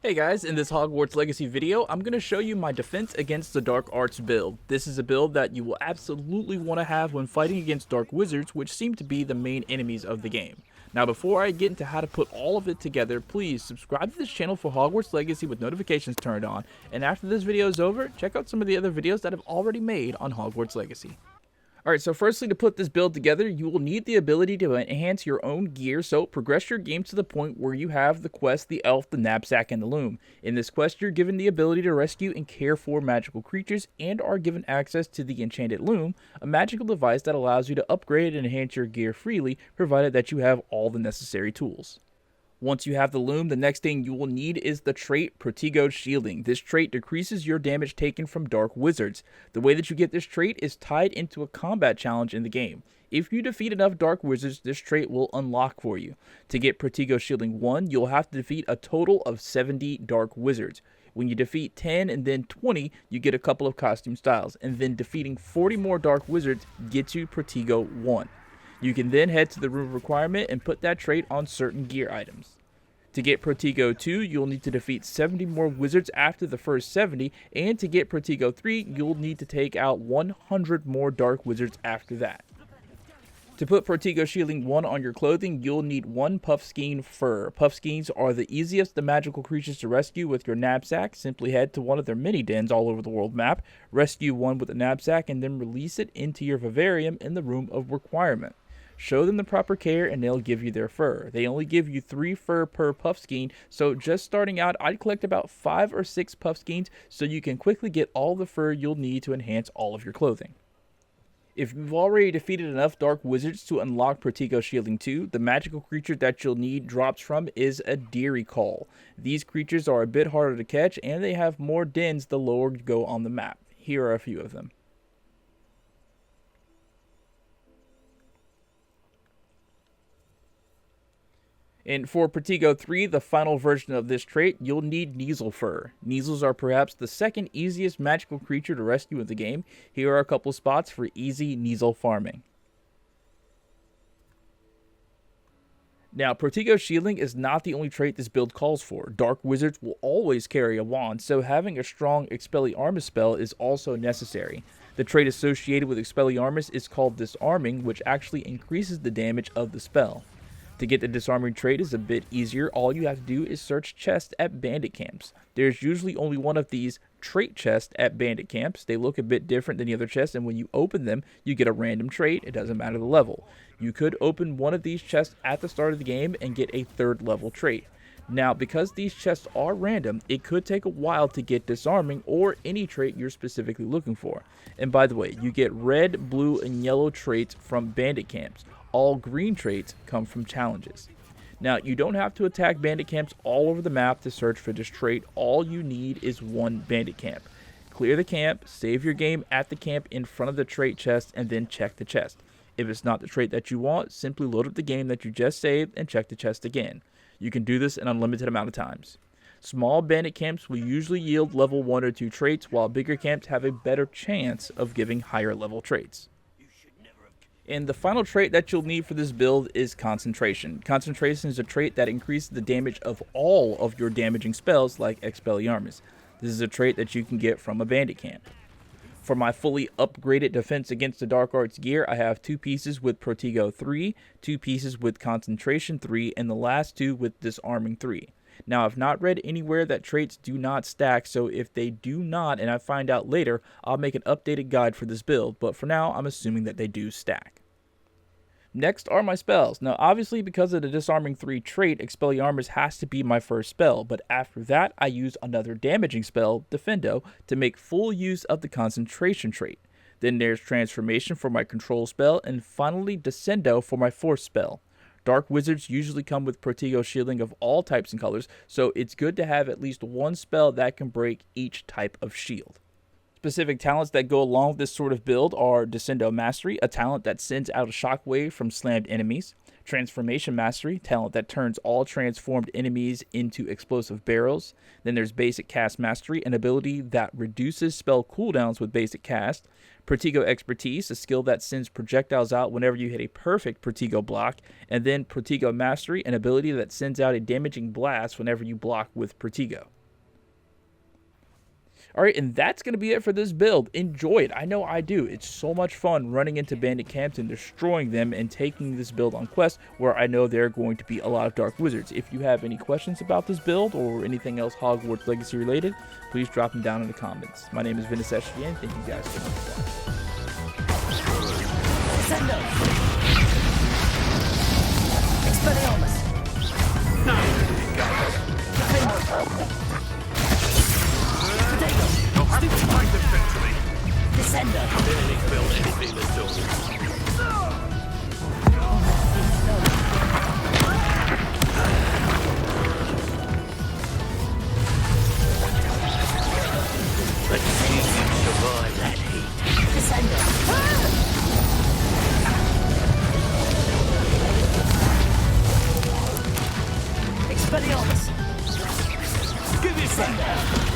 Hey guys, in this Hogwarts Legacy video, I'm going to show you my defense against the Dark Arts build. This is a build that you will absolutely want to have when fighting against Dark Wizards, which seem to be the main enemies of the game. Now before I get into how to put all of it together, please subscribe to this channel for Hogwarts Legacy with notifications turned on, and after this video is over, check out some of the other videos that I've already made on Hogwarts Legacy. Alright, so firstly, to put this build together, you will need the ability to enhance your own gear, so progress your game to the point where you have the quest, the elf, the knapsack, and the loom. In this quest, you're given the ability to rescue and care for magical creatures, and are given access to the enchanted loom, a magical device that allows you to upgrade and enhance your gear freely, provided that you have all the necessary tools. Once you have the loom, the next thing you will need is the trait Protego Shielding. This trait decreases your damage taken from Dark Wizards. The way that you get this trait is tied into a combat challenge in the game. If you defeat enough Dark Wizards, this trait will unlock for you. To get Protego Shielding 1, you'll have to defeat a total of 70 Dark Wizards. When you defeat 10 and then 20, you get a couple of costume styles, and then defeating 40 more Dark Wizards gets you Protego 1. You can then head to the room requirement and put that trait on certain gear items. To get Protego 2, you'll need to defeat 70 more wizards after the first 70, and to get Protego 3, you'll need to take out 100 more dark wizards after that. To put Protego Shielding 1 on your clothing, you'll need 1 Puffskein fur. Puffskeins are the easiest of magical creatures to rescue with your knapsack. Simply head to one of their mini dens all over the world map, rescue one with a knapsack, and then release it into your vivarium in the room of requirement. Show them the proper care and they'll give you their fur. They only give you 3 fur per Puffskein, so just starting out, I'd collect about 5 or 6 Puffskeins so you can quickly get all the fur you'll need to enhance all of your clothing. If you've already defeated enough Dark Wizards to unlock Protego Shielding 2, the magical creature that you'll need drops from is a Dearycall. These creatures are a bit harder to catch and they have more dens the lower you go on the map. Here are a few of them. And for Protego 3, the final version of this trait, you'll need Kneazle fur. Kneazles are perhaps the second easiest magical creature to rescue in the game. Here are a couple spots for easy Kneazle farming. Now, Protego Shielding is not the only trait this build calls for. Dark Wizards will always carry a wand, so having a strong Expelliarmus spell is also necessary. The trait associated with Expelliarmus is called Disarming, which actually increases the damage of the spell. To get the disarming trait is a bit easier. All you have to do is search chests at bandit camps. There's usually only one of these trait chests at bandit camps. They look a bit different than the other chests, and when you open them, you get a random trait. It doesn't matter the level. You could open one of these chests at the start of the game and get a 3rd level trait. Now, because these chests are random, it could take a while to get disarming or any trait you're specifically looking for. And by the way, you get red, blue, and yellow traits from bandit camps. All green traits come from challenges. Now, you don't have to attack bandit camps all over the map to search for this trait. All you need is one bandit camp. Clear the camp, save your game at the camp in front of the trait chest, and then check the chest. If it's not the trait that you want, simply load up the game that you just saved and check the chest again. You can do this an unlimited amount of times. Small bandit camps will usually yield level 1 or 2 traits, while bigger camps have a better chance of giving higher level traits. And the final trait that you'll need for this build is Concentration. Concentration is a trait that increases the damage of all of your damaging spells like Expelliarmus. This is a trait that you can get from a bandit camp. For my fully upgraded defense against the Dark Arts gear, I have 2 pieces with Protego 3, 2 pieces with Concentration 3, and the last 2 with Disarming 3. Now, I've not read anywhere that traits do not stack, so if they do not and I find out later, I'll make an updated guide for this build, but for now, I'm assuming that they do stack. Next are my spells. Now, obviously, because of the Disarming 3 trait, Expelliarmus has to be my first spell, but after that, I use another damaging spell, Defendo, to make full use of the Concentration trait. Then there's Transformation for my control spell, and finally Descendo for my force spell. Dark Wizards usually come with Protego Shielding of all types and colors, so it's good to have at least one spell that can break each type of shield. Specific talents that go along with this sort of build are Descendo Mastery, a talent that sends out a shockwave from slammed enemies. Transformation Mastery, talent that turns all transformed enemies into explosive barrels. Then there's Basic Cast Mastery, an ability that reduces spell cooldowns with basic cast. Protego Expertise, a skill that sends projectiles out whenever you hit a perfect Protego block. And then Protego Mastery, an ability that sends out a damaging blast whenever you block with Protego. Alright, and that's going to be it for this build. Enjoy it. I know I do. It's so much fun running into bandit camps and destroying them and taking this build on quest where I know there are going to be a lot of Dark Wizards. If you have any questions about this build or anything else Hogwarts Legacy related, please drop them down in the comments. My name is Vinus SGN. Thank you guys so much for watching. Descender. Barely felt anything at all. Let's see you survive that heat. Descender. Expelliarmus. Give me Descender.